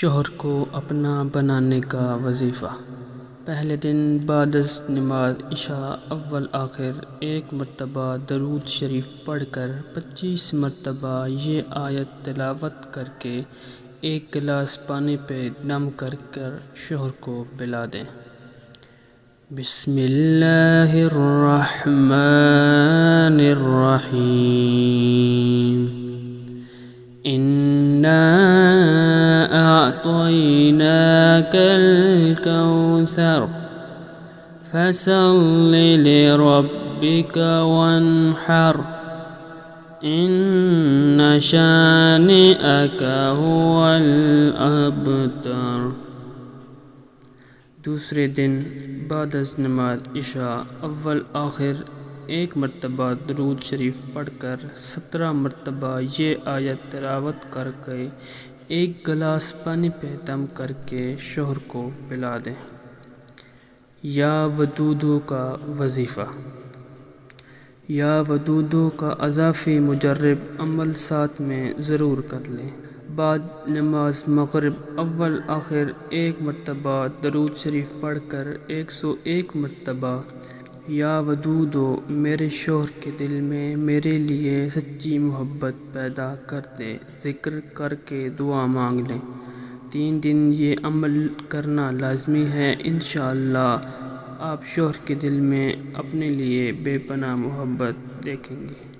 شوہر کو اپنا بنانے کا وظیفہ۔ پہلے دن بعد از نماز عشاء اول آخر ایک مرتبہ درود شریف پڑھ کر 25 مرتبہ یہ آیت تلاوت کر کے ایک گلاس پانی پہ دم کر کر شوہر کو پلا دیں۔ بسم اللہ الرحمن الرحیم۔ اِنَّا أعطيناك الكوثر فصل لربك وانحر إن شانئك هو الأبتر۔ دوسرے دن بعد از نماز عشاء اول آخر ایک مرتبہ درود شریف پڑھ کر 17 مرتبہ یہ آیت تلاوت کر کے ایک گلاس پانی پہ دم کر کے شوہر کو پلا دیں۔ یا ودودو کا وظیفہ۔ یا ودودو کا اضافی مجرب عمل ساتھ میں ضرور کر لیں۔ بعد نماز مغرب اول آخر ایک مرتبہ درود شریف پڑھ کر 101 مرتبہ یا ودودو میرے شوہر کے دل میں میرے لیے سچی محبت پیدا کر دے ذکر کر کے دعا مانگ لیں۔ 3 دن یہ عمل کرنا لازمی ہے۔ انشاءاللہ آپ شوہر کے دل میں اپنے لیے بے پناہ محبت دیکھیں گے۔